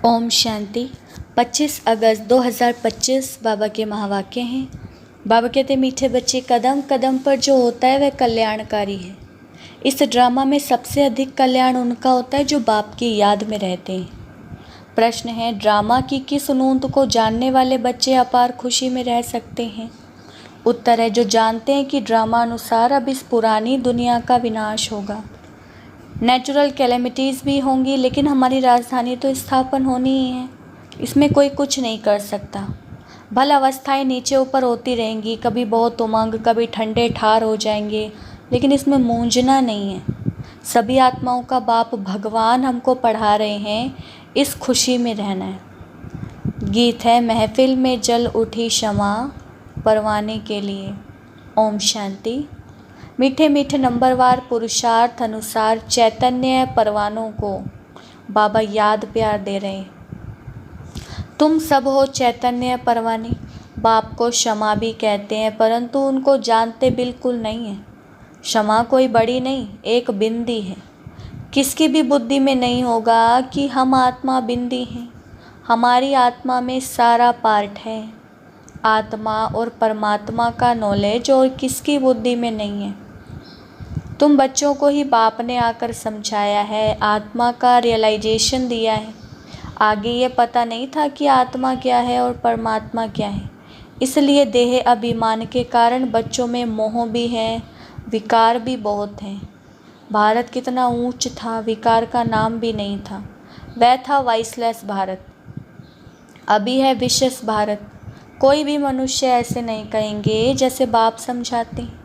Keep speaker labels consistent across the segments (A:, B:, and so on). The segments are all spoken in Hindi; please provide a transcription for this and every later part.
A: ओम शांति। 25 अगस्त 2025 बाबा के महावाक्य हैं। बाबा कहते हैं, मीठे बच्चे, कदम कदम पर जो होता है वह कल्याणकारी है। इस ड्रामा में सबसे अधिक कल्याण उनका होता है जो बाप की याद में रहते हैं। प्रश्न है, ड्रामा की किस नूंद को जानने वाले बच्चे अपार खुशी में रह सकते हैं? उत्तर है, जो जानते हैं कि ड्रामा अनुसार अब इस पुरानी दुनिया का विनाश होगा। नेचुरल कैलेमिटीज़ भी होंगी, लेकिन हमारी राजधानी तो स्थापन होनी ही है। इसमें कोई कुछ नहीं कर सकता। भल अवस्थाएं नीचे ऊपर होती रहेंगी, कभी बहुत उमंग, कभी ठंडे ठार हो जाएंगे, लेकिन इसमें मूंझना नहीं है। सभी आत्माओं का बाप भगवान हमको पढ़ा रहे हैं, इस खुशी में रहना है। गीत है, महफिल में जल उठी क्षमा परवाने के लिए। ओम शांति। मीठे मीठे नंबरवार पुरुषार्थ अनुसार चैतन्य परवानों को बाबा याद प्यार दे रहे हैं। तुम सब हो चैतन्य परवाने। बाप को क्षमा भी कहते हैं, परंतु उनको जानते बिल्कुल नहीं है। क्षमा कोई बड़ी नहीं, एक बिंदी है। किसकी भी बुद्धि में नहीं होगा कि हम आत्मा बिंदी हैं। हमारी आत्मा में सारा पार्ट है। आत्मा और परमात्मा का नॉलेज और किसकी बुद्धि में नहीं है। तुम बच्चों को ही बाप ने आकर समझाया है, आत्मा का रियलाइजेशन दिया है। आगे ये पता नहीं था कि आत्मा क्या है और परमात्मा क्या है। इसलिए देह अभिमान के कारण बच्चों में मोह भी है, विकार भी बहुत हैं। भारत कितना ऊंच था, विकार का नाम भी नहीं था। वह था वाइसलेस भारत। अभी है विशेष भारत। कोई भी मनुष्य ऐसे नहीं कहेंगे जैसे बाप समझाते हैं।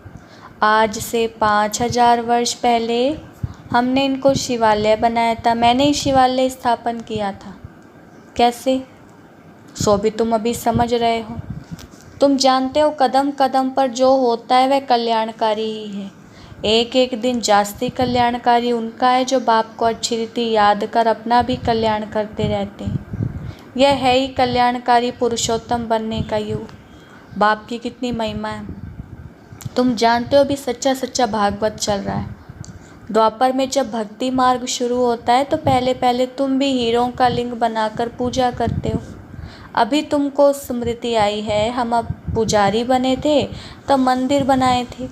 A: आज से 5000 वर्ष पहले हमने इनको शिवालय बनाया था। मैंने ही शिवालय स्थापन किया था। कैसे? सो भी तुम अभी समझ रहे हो। तुम जानते हो कदम कदम पर जो होता है वह कल्याणकारी ही है। एक एक दिन जास्ती कल्याणकारी उनका है जो बाप को अच्छी रीति याद कर अपना भी कल्याण करते रहते हैं। यह है ही कल्याणकारी पुरुषोत्तम बनने का युग। बाप की कितनी महिमा है। तुम जानते हो भी सच्चा सच्चा भागवत चल रहा है। द्वापर में जब भक्ति मार्ग शुरू होता है तो पहले पहले तुम भी हीरों का लिंग बनाकर पूजा करते हो। अभी तुमको स्मृति आई है, हम अब पुजारी बने थे तब मंदिर बनाए थे,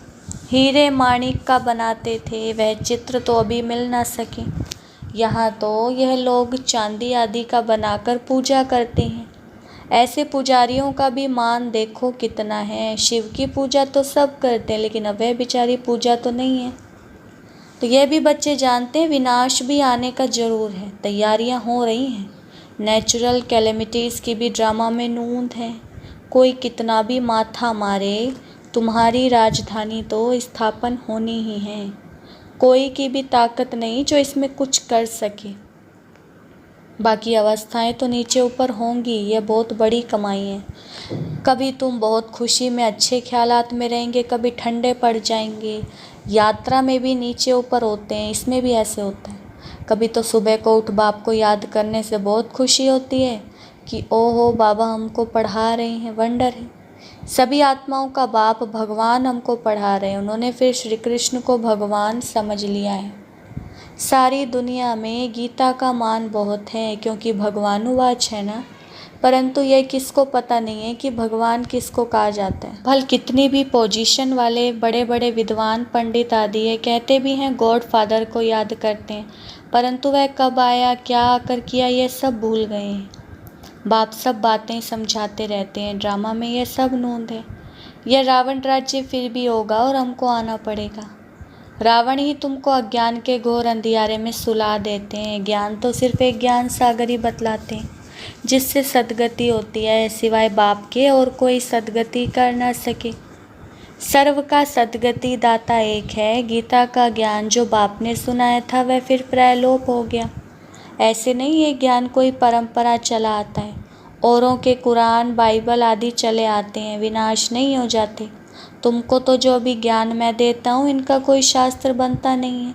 A: हीरे माणिक का बनाते थे। वह चित्र तो अभी मिल ना सके। यहाँ तो यह लोग चांदी आदि का बनाकर पूजा करते हैं। ऐसे पुजारियों का भी मान देखो कितना है। शिव की पूजा तो सब करते हैं, लेकिन अब वह बेचारी पूजा तो नहीं है। तो यह भी बच्चे जानते हैं विनाश भी आने का जरूर है। तैयारियां हो रही हैं। नेचुरल कैलेमिटीज़ की भी ड्रामा में नूंद है। कोई कितना भी माथा मारे, तुम्हारी राजधानी तो स्थापन होनी ही है। कोई की भी ताकत नहीं जो इसमें कुछ कर सके। बाकी अवस्थाएं तो नीचे ऊपर होंगी, यह बहुत बड़ी कमाई है। कभी तुम बहुत खुशी में अच्छे ख्यालात में रहेंगे, कभी ठंडे पड़ जाएंगे। यात्रा में भी नीचे ऊपर होते हैं, इसमें भी ऐसे होता है। कभी तो सुबह को उठ बाप को याद करने से बहुत खुशी होती है कि ओहो बाबा हमको पढ़ा रहे हैं, वंडर है। सभी आत्माओं का बाप भगवान हमको पढ़ा रहे हैं। उन्होंने फिर श्री कृष्ण को भगवान समझ लिया है। सारी दुनिया में गीता का मान बहुत है क्योंकि भगवानुवाच है ना, परंतु यह किसको पता नहीं है कि भगवान किसको कहा जाता है। भल कितनी भी पोजीशन वाले बड़े बड़े विद्वान पंडित आदि है, कहते भी हैं गॉड फादर को याद करते हैं, परंतु वह कब आया, क्या आकर किया, यह सब भूल गए हैं। बाप सब बातें समझाते रहते हैं। ड्रामा में यह सब नूंद है। यह रावण राज्य फिर भी होगा और हमको आना पड़ेगा। रावण ही तुमको अज्ञान के घोर अंधियारे में सुला देते हैं। ज्ञान तो सिर्फ एक ज्ञान सागर ही बतलाते हैं जिससे सदगति होती है। सिवाय बाप के और कोई सदगति कर ना सके। सर्व का सदगति दाता एक है। गीता का ज्ञान जो बाप ने सुनाया था वह फिर प्रलोप हो गया। ऐसे नहीं, ये ज्ञान कोई परंपरा चला आता है। औरों के कुरान बाइबल आदि चले आते हैं, विनाश नहीं हो जाते। तुमको तो जो भी ज्ञान मैं देता हूँ इनका कोई शास्त्र बनता नहीं है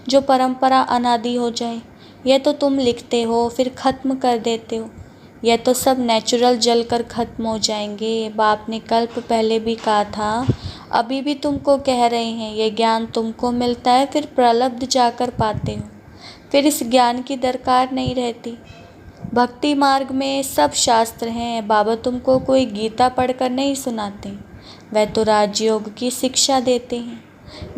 A: जो परंपरा अनादि हो जाए। यह तो तुम लिखते हो फिर ख़त्म कर देते हो। यह तो सब नेचुरल जल कर ख़त्म हो जाएंगे। बाप ने कल्प पहले भी कहा था, अभी भी तुमको कह रहे हैं। यह ज्ञान तुमको मिलता है फिर प्रलब्ध जाकर पाते हो। फिर इस ज्ञान की दरकार नहीं रहती। भक्ति मार्ग में सब शास्त्र हैं। बाबा तुमको कोई गीता पढ़कर नहीं सुनाते, वह तो राजयोग की शिक्षा देते हैं,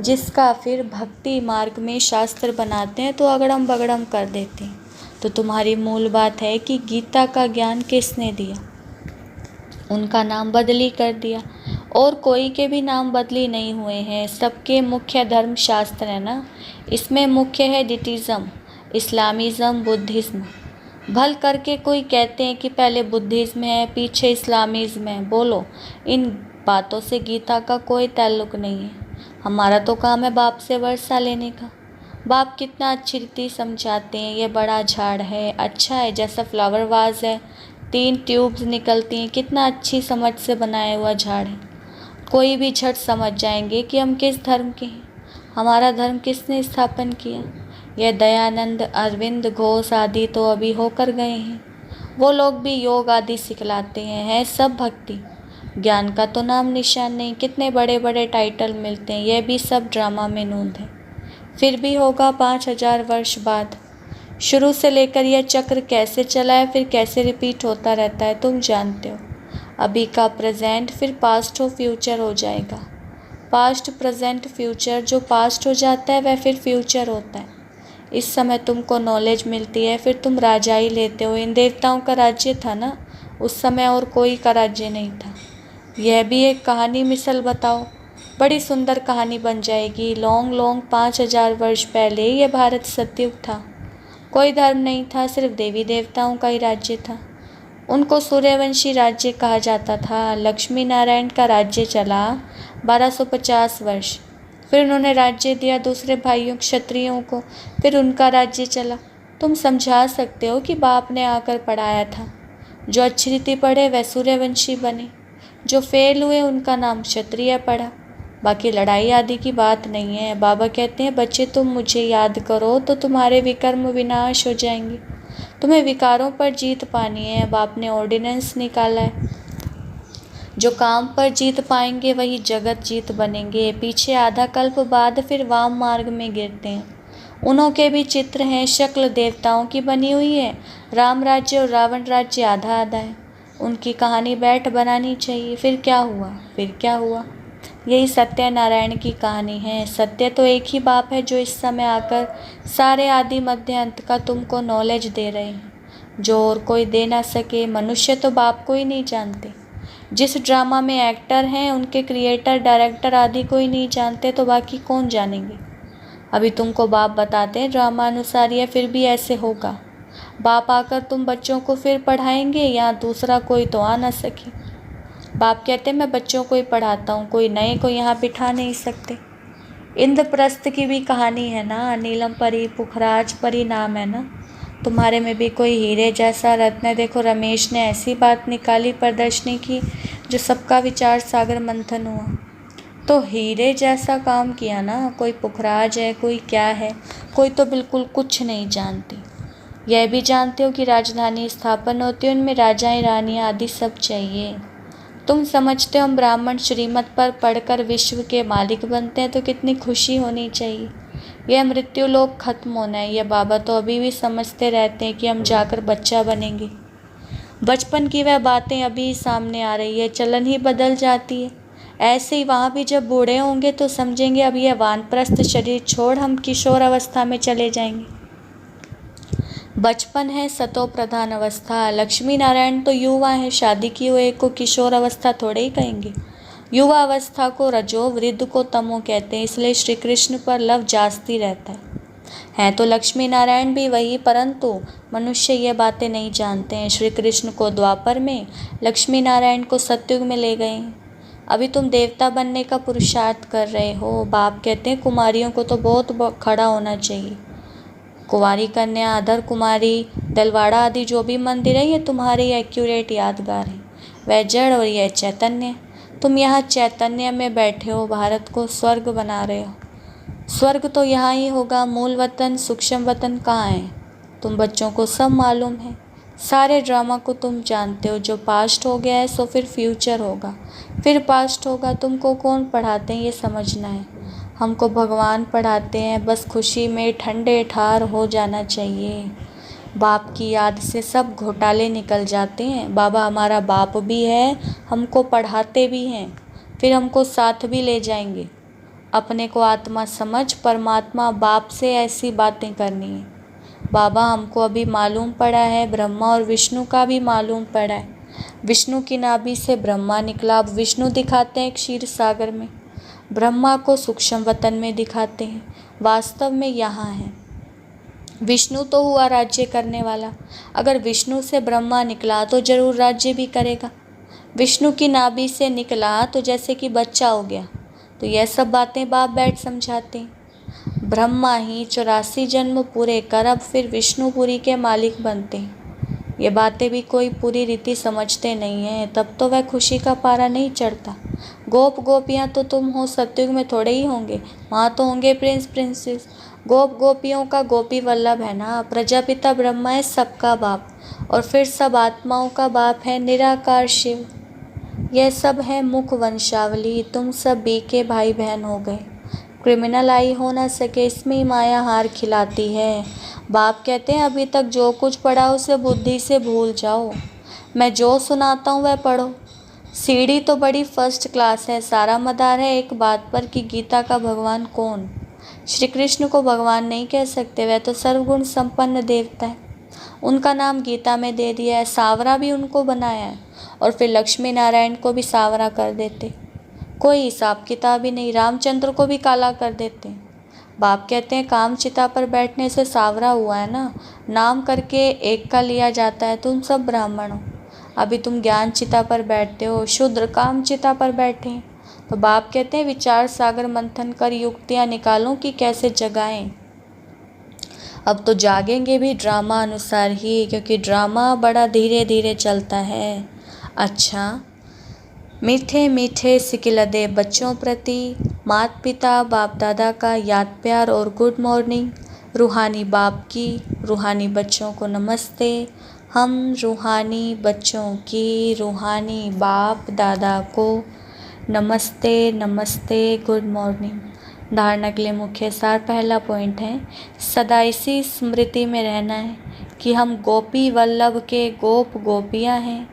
A: जिसका फिर भक्ति मार्ग में शास्त्र बनाते हैं तो अगड़म बगड़म कर देते हैं। तो तुम्हारी मूल बात है कि गीता का ज्ञान किसने दिया? उनका नाम बदली कर दिया, और कोई के भी नाम बदली नहीं हुए हैं। सबके मुख्य धर्म शास्त्र है ना। इसमें मुख्य है डिटिज़म, इस्लामिज़म, बुद्धिज़्म। भल करके कोई कहते हैं कि पहले बुद्धिज़्म है, पीछे इस्लामिज़्म है। बोलो, इन बातों से गीता का कोई ताल्लुक नहीं है। हमारा तो काम है बाप से वर्षा लेने का। बाप कितना अच्छी रीति समझाते हैं। ये बड़ा झाड़ है, अच्छा है, जैसा फ्लावर वाज है, 3 ट्यूब्स निकलती हैं, कितना अच्छी समझ से बनाया हुआ झाड़ है। कोई भी झट समझ जाएंगे कि हम किस धर्म के हैं, हमारा धर्म किसने स्थापन किया। यह दयानंद, अरविंद घोष आदि तो अभी होकर गए हैं। वो लोग भी योग आदि सिखलाते हैं, है सब भक्ति। ज्ञान का तो नाम निशान नहीं। कितने बड़े बड़े टाइटल मिलते हैं, यह भी सब ड्रामा में नूंद है। फिर भी होगा 5000 वर्ष बाद। शुरू से लेकर यह चक्र कैसे चला है, फिर कैसे रिपीट होता रहता है, तुम जानते हो। अभी का प्रेजेंट फिर पास्ट हो फ्यूचर हो जाएगा। पास्ट प्रेजेंट फ्यूचर, जो पास्ट हो जाता है वह फिर फ्यूचर होता है। इस समय तुमको नॉलेज मिलती है, फिर तुम राजा ही लेते हो। इन देवताओं का राज्य था ना उस समय, और कोई का राज्य नहीं था। यह भी एक कहानी मिसल बताओ, बड़ी सुंदर कहानी बन जाएगी। लॉन्ग 5000 वर्ष पहले यह भारत सतयुग था। कोई धर्म नहीं था, सिर्फ देवी देवताओं का ही राज्य था। उनको सूर्यवंशी राज्य कहा जाता था। लक्ष्मी नारायण का राज्य चला 1250 वर्ष। फिर उन्होंने राज्य दिया दूसरे भाइयों क्षत्रियों को, फिर उनका राज्य चला। तुम समझा सकते हो कि बाप ने आकर पढ़ाया था। जो अच्छी रीति पढ़े वह सूर्यवंशी बने, जो फेल हुए उनका नाम क्षत्रिय पड़ा। बाकी लड़ाई आदि की बात नहीं है। बाबा कहते हैं, बच्चे तुम मुझे याद करो तो तुम्हारे विकर्म विनाश हो जाएंगे। तुम्हें विकारों पर जीत पानी है। बाप ने ऑर्डिनेंस निकाला है, जो काम पर जीत पाएंगे वही जगत जीत बनेंगे। पीछे आधा कल्प बाद फिर वाम मार्ग में गिरते हैं। उन्हों के भी चित्र हैं, शक्ल देवताओं की बनी हुई है। राम राज्य और रावण राज्य आधा आधा है। उनकी कहानी बैठ बनानी चाहिए। फिर क्या हुआ, फिर क्या हुआ? यही सत्यनारायण की कहानी है। सत्य तो एक ही बाप है, जो इस समय आकर सारे आदि मध्य अंत का तुमको नॉलेज दे रहे हैं, जो और कोई दे ना सके। मनुष्य तो बाप को ही नहीं जानते। जिस ड्रामा में एक्टर हैं उनके क्रिएटर, डायरेक्टर आदि को ही नहीं जानते, तो बाकी कौन जानेंगे। अभी तुमको बाप बताते हैं ड्रामा अनुसार यह फिर भी ऐसे होगा। बाप आकर तुम बच्चों को फिर पढ़ाएंगे, यहाँ दूसरा कोई तो आ ना सके। बाप कहते हैं, मैं बच्चों को ही पढ़ाता हूँ, कोई नए को यहाँ बिठा नहीं सकते। इंद्रप्रस्थ की भी कहानी है ना, नीलम परी, पुखराज परी नाम है ना। तुम्हारे में भी कोई हीरे जैसा रत्न है। देखो, रमेश ने ऐसी बात निकाली प्रदर्शनी की जो सबका विचार सागर मंथन हुआ। तो हीरे जैसा काम किया ना। कोई पुखराज है, कोई क्या है, कोई तो बिल्कुल कुछ नहीं जानते। यह भी जानते हो कि राजधानी स्थापन होती है, उनमें राजाएं, रानियां आदि सब चाहिए। तुम समझते हो हम ब्राह्मण श्रीमत पर पढ़कर विश्व के मालिक बनते हैं तो कितनी खुशी होनी चाहिए। यह मृत्यु लोक खत्म होना है। यह बाबा तो अभी भी समझते रहते हैं कि हम जाकर बच्चा बनेंगे। बचपन की वह बातें अभी सामने आ रही है, चलन ही बदल जाती है। ऐसे ही वहाँ भी जब बूढ़े होंगे तो समझेंगे अब यह वानप्रस्थ शरीर छोड़ हम किशोर अवस्था में चले जाएंगे। बचपन है सतो प्रधान अवस्था। लक्ष्मी नारायण तो युवा है, शादी किए हुए को किशोर अवस्था थोड़े ही कहेंगे। युवा अवस्था को रजो, वृद्ध को तमो कहते हैं, इसलिए श्री कृष्ण पर लव जास्ती रहता है तो लक्ष्मी नारायण भी वही, परंतु मनुष्य ये बातें नहीं जानते हैं। श्री कृष्ण को द्वापर में, लक्ष्मी नारायण को सतयुग में ले गए हैं। अभी तुम देवता बनने का पुरुषार्थ कर रहे हो। बाप कहते हैं कुमारियों को तो बहुत खड़ा होना चाहिए। कुंवारी कन्या, अधर कुमारी, दलवाड़ा आदि जो भी मंदिर है ये तुम्हारी एक्यूरेट यादगार है। वह जड़ और यह चैतन्य। तुम यहाँ चैतन्य में बैठे हो, भारत को स्वर्ग बना रहे हो। स्वर्ग तो यहाँ ही होगा। मूल वतन, सूक्ष्म वतन कहाँ है? तुम बच्चों को सब मालूम है। सारे ड्रामा को तुम जानते हो। जो पास्ट हो गया है सो फिर फ्यूचर होगा, फिर पास्ट होगा। तुमको कौन पढ़ाते हैं ये समझना है। हमको भगवान पढ़ाते हैं। बस खुशी में ठंडे ठार हो जाना चाहिए। बाप की याद से सब घोटाले निकल जाते हैं। बाबा हमारा बाप भी है, हमको पढ़ाते भी हैं, फिर हमको साथ भी ले जाएंगे। अपने को आत्मा समझ परमात्मा बाप से ऐसी बातें करनी है। बाबा हमको अभी मालूम पड़ा है, ब्रह्मा और विष्णु का भी मालूम पड़ा है। विष्णु की नाभि से ब्रह्मा निकला। अब विष्णु दिखाते हैं क्षीर सागर में, ब्रह्मा को सूक्ष्म वतन में दिखाते हैं, वास्तव में यहाँ है। विष्णु तो हुआ राज्य करने वाला, अगर विष्णु से ब्रह्मा निकला तो जरूर राज्य भी करेगा। विष्णु की नाभि से निकला तो जैसे कि बच्चा हो गया। तो यह सब बातें बाप बैठ समझाते हैं। ब्रह्मा ही 84 जन्म पूरे कर अब फिर विष्णुपुरी के मालिक बनते हैं। ये बातें भी कोई पूरी रीति समझते नहीं हैं, तब तो वह खुशी का पारा नहीं चढ़ता। गोप गोपियाँ तो तुम हो, सतयुग में थोड़े ही होंगे, वहाँ तो होंगे प्रिंस प्रिंसेस। गोप गोपियों का गोपी वल्लभ है ना। प्रजापिता ब्रह्मा है सबका बाप, और फिर सब आत्माओं का बाप है निराकार शिव। यह सब है मुख वंशावली, तुम सब बी के भाई बहन हो गए। क्रिमिनल आई हो ना सके, इसमें ही माया हार खिलाती है। बाप कहते हैं अभी तक जो कुछ पढ़ा उसे बुद्धि से भूल जाओ, मैं जो सुनाता हूँ वह पढ़ो। सीढ़ी तो बड़ी फर्स्ट क्लास है, सारा मदार है एक बात पर कि गीता का भगवान कौन। श्री कृष्ण को भगवान नहीं कह सकते, वह तो सर्वगुण संपन्न देवता है। उनका नाम गीता में दे दिया है, सावरा भी उनको बनाया है, और फिर लक्ष्मी नारायण को भी सावरा कर देते। कोई हिसाब किताब ही नहीं, रामचंद्र को भी काला कर देते। बाप कहते हैं काम चिता पर बैठने से सावरा हुआ है ना, नाम करके एक का लिया जाता है। तुम सब ब्राह्मण हो, अभी तुम ज्ञान चिता पर बैठते हो, शूद्र काम चिता पर बैठे। तो बाप कहते हैं विचार सागर मंथन कर युक्तियाँ निकालो कि कैसे जगाएं। अब तो जागेंगे भी ड्रामा अनुसार ही, क्योंकि ड्रामा बड़ा धीरे धीरे चलता है। अच्छा, मीठे मीठे सिकिलदे बच्चों प्रति माता पिता बाप दादा का याद प्यार और गुड मॉर्निंग। रूहानी बाप की रूहानी बच्चों को नमस्ते। हम रूहानी बच्चों की रूहानी बाप दादा को नमस्ते नमस्ते, गुड मॉर्निंग। धारणा के लिए मुख्य सार पहला पॉइंट है, सदा इसी स्मृति में रहना है कि हम गोपी वल्लभ के गोप गोपियाँ हैं।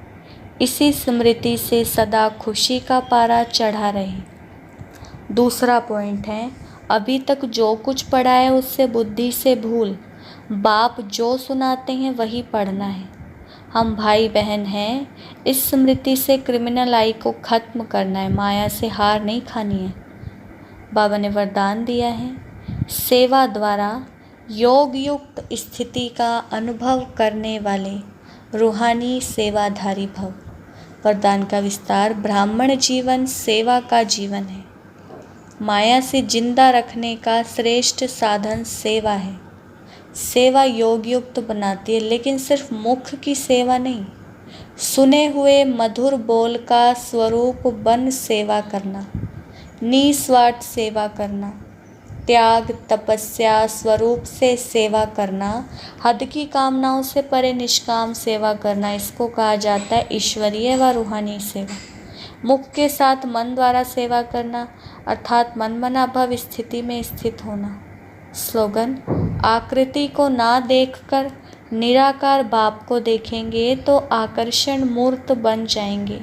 A: इसी स्मृति से सदा खुशी का पारा चढ़ा रहे। दूसरा पॉइंट है, अभी तक जो कुछ पढ़ा है उससे बुद्धि से भूल, बाप जो सुनाते हैं वही पढ़ना है। हम भाई बहन हैं, इस स्मृति से क्रिमिनल आई को ख़त्म करना है, माया से हार नहीं खानी है। बाबा ने वरदान दिया है, सेवा द्वारा योग युक्त स्थिति का अनुभव करने वाले रूहानी सेवाधारी भव। वरदान का विस्तार, ब्राह्मण जीवन सेवा का जीवन है। माया से जिंदा रखने का श्रेष्ठ साधन सेवा है। सेवा योग युक्त बनाती है, लेकिन सिर्फ मुख की सेवा नहीं, सुने हुए मधुर बोल का स्वरूप बन सेवा करना, निस्वार्थ सेवा करना, त्याग तपस्या स्वरूप से सेवा करना, हद की कामनाओं से परे निष्काम सेवा करना, इसको कहा जाता है ईश्वरीय व रूहानी सेवा। मुख के साथ मन द्वारा सेवा करना अर्थात मनमना भव स्थिति में स्थित होना। स्लोगन, आकृति को ना देखकर निराकार बाप को देखेंगे तो आकर्षण मूर्त बन जाएंगे।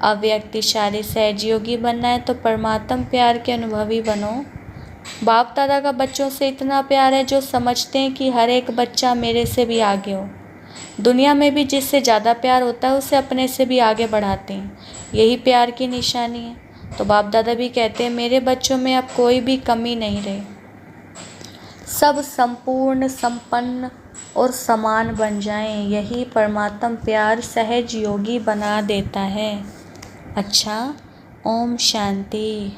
A: अव्यक्त इशारे सहज योगी बनना है तो परमात्म प्यार के अनुभवी बनो। बाप दादा का बच्चों से इतना प्यार है जो समझते हैं कि हर एक बच्चा मेरे से भी आगे हो। दुनिया में भी जिससे ज़्यादा प्यार होता है उसे अपने से भी आगे बढ़ाते हैं, यही प्यार की निशानी है। तो बाप दादा भी कहते हैं मेरे बच्चों में अब कोई भी कमी नहीं रही, सब संपूर्ण संपन्न और समान बन जाएं, यही परमात्म प्यार सहज योगी बना देता है। अच्छा, ओम शांति।